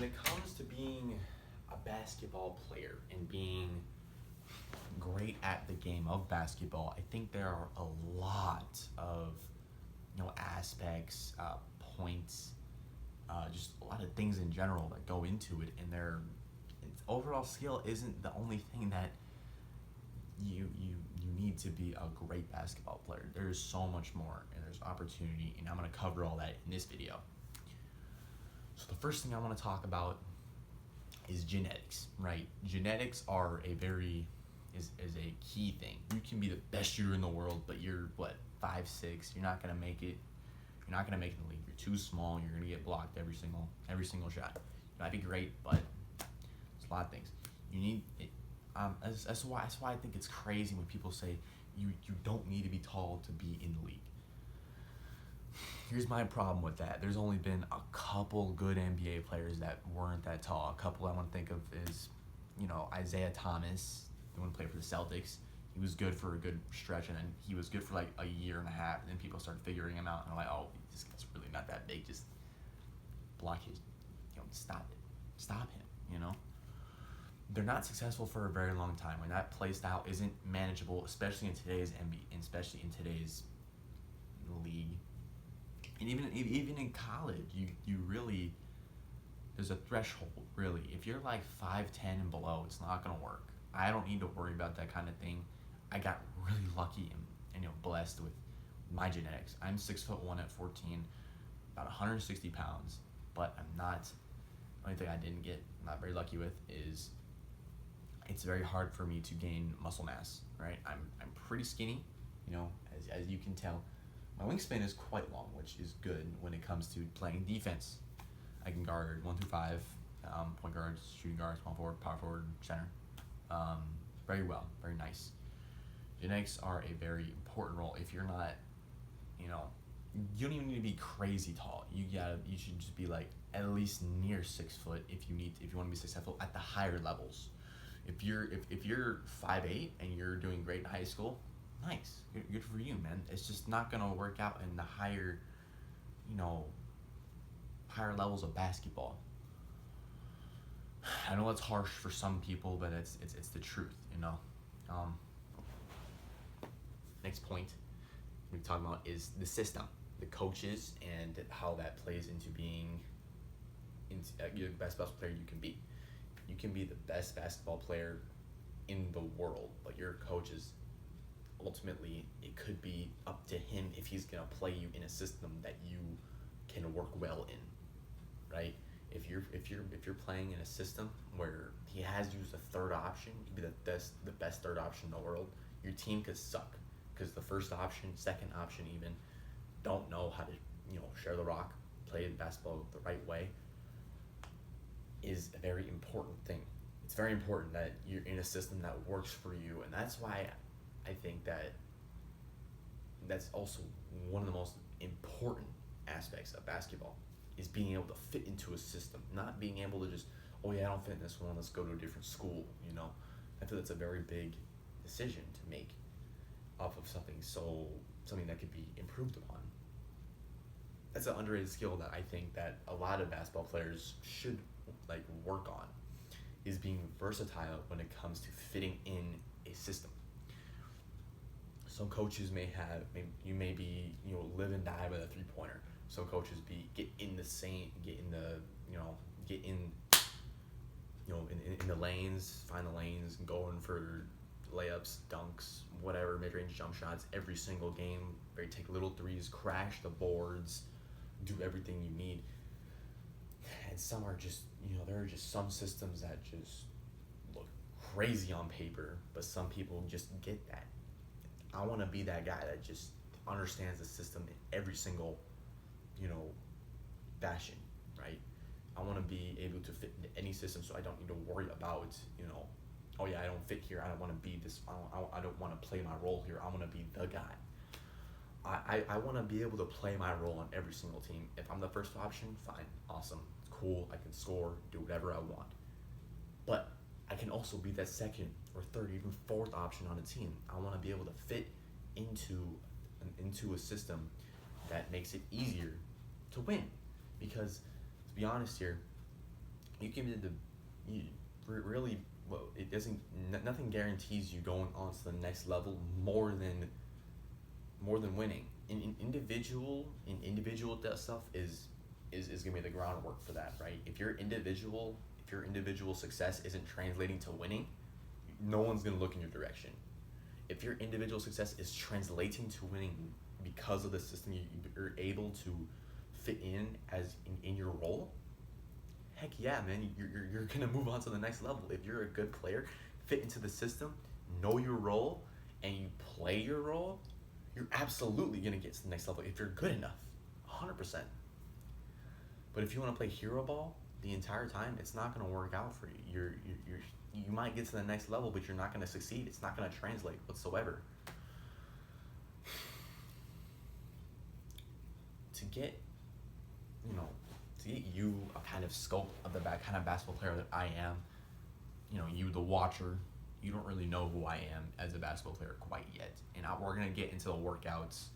it comes to being a basketball player and being great at the game of basketball, I think there are a lot of aspects, points, just a lot of things in general that go into it, and their overall skill isn't the only thing that you need to be a great basketball player. There's so much more, and there's opportunity, and I'm going to cover all that in this video. So the first thing I want to talk about is genetics, right? Genetics are is a key thing. You can be the best shooter in the world, but you're 5'6", you're not gonna make it. You're not gonna make it in the league. You're too small. You're gonna get blocked every single shot. You might be great, but it's a lot of things. You need it. That's why I think it's crazy when people say you don't need to be tall to be in the league. Here's my problem with that. There's only been a couple good NBA players that weren't that tall. A couple I want to think of is, Isaiah Thomas, the one who played for the Celtics. He was good for a good stretch, and then he was good for like a year and a half, and then people started figuring him out, and I'm like, oh, this guy's really not that big. Just block his, stop him, They're not successful for a very long time. When that play style isn't manageable, especially in today's NBA, and especially in today's league. And even in college, you really, there's a threshold, really. If you're like 5'10" and below, it's not going to work. I don't need to worry about that kind of thing. I got really lucky and blessed with my genetics. I'm 6'1" at 14, about 160 pounds, but I'm not, the only thing I didn't get, I'm not very lucky with, is it's very hard for me to gain muscle mass, right? I'm pretty skinny, as you can tell. My wingspan is quite long, which is good when it comes to playing defense. I can guard 1 through 5, point guards, shooting guards, small forward, power forward, center. Very well, very nice. Genetics are a very important role. If you're not, you don't even need to be crazy tall. You should just be like at least near 6 foot if you want to be successful at the higher levels. If you're 5'8" and you're doing great in high school, nice, good for you, man. It's just not gonna work out in the higher levels of basketball. I know it's harsh for some people, but it's the truth, Next point we talk about is the system, the coaches, and how that plays into being you're the best basketball player you can be. You can be the best basketball player in the world, but your coaches, ultimately, it could be up to him if he's gonna play you in a system that you can work well in, right? If you're playing in a system where he has used a third option, you be the best third option in the world, your team could suck because the first option, second option even, don't know how to share the rock, play basketball the right way, is a very important thing. It's very important that you're in a system that works for you, and that's why I think that's also one of the most important aspects of basketball, is being able to fit into a system, not being able to just, I don't fit in this one, let's go to a different school, I feel that's a very big decision to make off of something that could be improved upon. That's an underrated skill that I think that a lot of basketball players should work on, is being versatile when it comes to fitting in a system. Some coaches may live and die by the 3-pointer. Some coaches get in the lanes, find the lanes, going for layups, dunks, whatever, mid-range jump shots every single game. They take little threes, crash the boards, do everything you need. And some are just, there are just some systems that just look crazy on paper, but some people just get that. I want to be that guy that just understands the system in every single, fashion, right? I want to be able to fit into any system, so I don't need to worry about, I don't fit here. I don't want to be this. I don't want to play my role here. I want to be the guy. I want to be able to play my role on every single team. If I'm the first option, fine, awesome, cool. I can score, do whatever I want. But I can also be that second or third, even fourth option on a team. I want to be able to fit into a system that makes it easier to win. Because, to be honest here, you can be you really, well, it doesn't, nothing guarantees you going on to the next level more than winning. In individual that stuff is gonna be the groundwork for that, right? If your individual success isn't translating to winning, no one's gonna look in your direction. If your individual success is translating to winning because of the system you're able to fit in in your role, heck yeah, man, you're gonna move on to the next level. If you're a good player, fit into the system, know your role, and you play your role, you're absolutely gonna get to the next level if you're good enough, 100%. But if you want to play hero ball the entire time, it's not gonna work out for you. You might get to the next level, but you're not gonna succeed. It's not gonna translate whatsoever. To get, you know, to get you a kind of scope of the kind of basketball player that I am, you the watcher, you don't really know who I am as a basketball player quite yet. And we're gonna get into the workouts,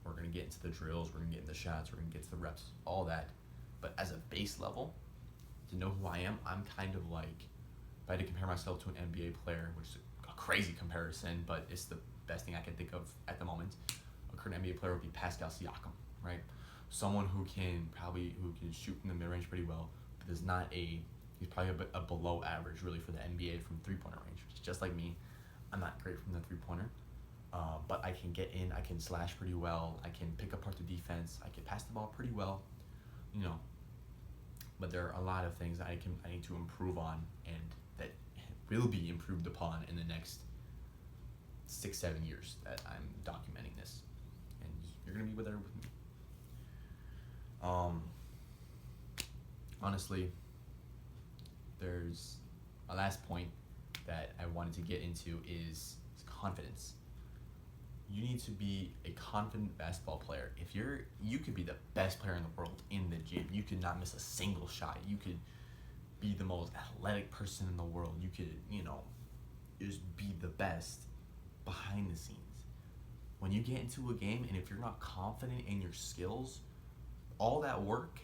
we're gonna get into the drills, we're gonna get into the shots, we're gonna get to the reps, all that. But as a base level, to know who I am, I'm kind of like, if I had to compare myself to an NBA player, which is a crazy comparison, but it's the best thing I can think of at the moment. A current NBA player would be Pascal Siakam, right? Someone who can shoot from the mid range pretty well, but he's probably a below average really for the NBA from 3-pointer range, which is just like me. I'm not great from the 3-pointer, but I can get in, I can slash pretty well, I can pick apart the defense, I can pass the ball pretty well, But there are a lot of things I need to improve on, and that will be improved upon in the next 6-7 years that I'm documenting this, and you're gonna be there with me. Honestly, there's a last point that I wanted to get into is confidence. You need to be a confident basketball player. You could be the best player in the world in the gym. You could not miss a single shot. You could be the most athletic person in the world. You could, just be the best behind the scenes. When you get into a game, and if you're not confident in your skills, all that work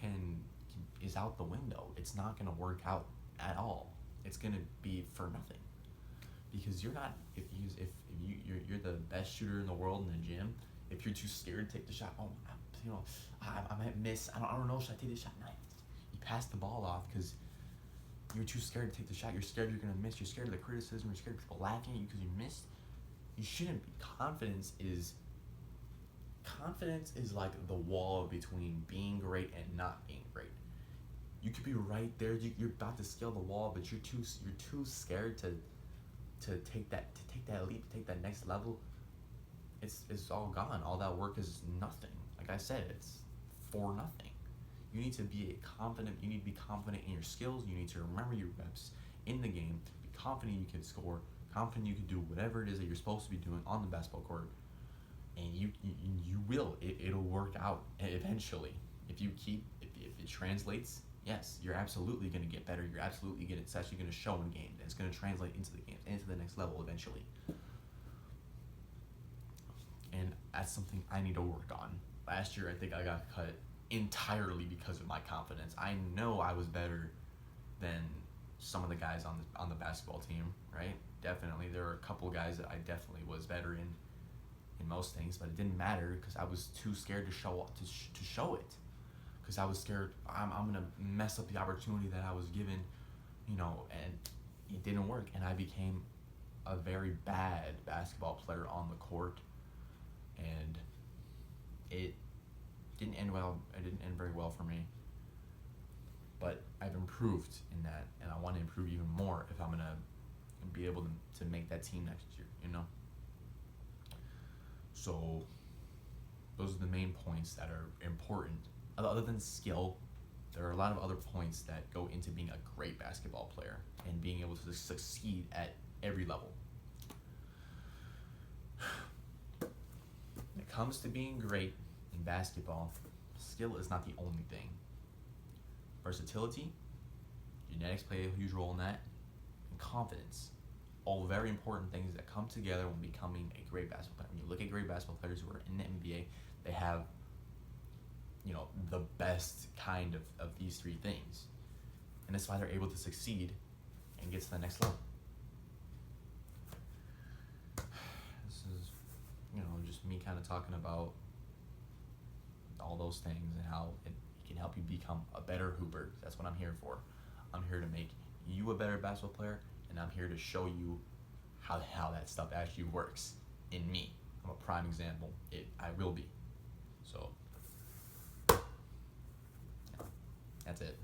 is out the window. It's not going to work out at all. It's going to be for nothing, because you're not. If you're the best shooter in the world in the gym, if you're too scared to take the shot, I might miss. I don't know. Should I take this shot? No, you pass the ball off because you're too scared to take the shot. You're scared you're gonna miss. You're scared of the criticism. You're scared of people laughing at you because you missed. You shouldn't be. Confidence is like the wall between being great and not being great. You could be right there. You're about to scale the wall, but you're too scared to take that leap, take that next level. It's all gone. All that work is nothing. Like I said, it's for nothing. You need to be confident in your skills. You need to remember your reps in the game. Be confident you can score. Confident you can do whatever it is that you're supposed to be doing on the basketball court. And you will. It'll work out eventually. If it translates, yes, you're absolutely going to get better. It's actually going to show in games. And it's going to translate into the game, into the next level eventually. And that's something I need to work on. Last year, I think I got cut entirely because of my confidence. I know I was better than some of the guys on the basketball team, right? Definitely, there were a couple guys that I definitely was better in most things, but it didn't matter because I was too scared to show it. Because I was scared I'm gonna mess up the opportunity that I was given, and it didn't work, and I became a very bad basketball player on the court, and it didn't end well. It didn't end very well for me. But I've improved in that, and I want to improve even more if I'm gonna be able to make that team next year. So those are the main points that are important. Other than skill, there are a lot of other points that go into being a great basketball player and being able to succeed at every level. When it comes to being great in basketball, skill is not the only thing. Versatility, genetics play a huge role in that, and confidence. All very important things that come together when becoming a great basketball player. When you look at great basketball players who are in the NBA, they have, the best kind of these three things. And that's why they're able to succeed and get to the next level. This is, just me kind of talking about all those things and how it can help you become a better hooper. That's what I'm here for. I'm here to make you a better basketball player, and I'm here to show you how that stuff actually works in me. I'm a prime example. I will be. So, that's it.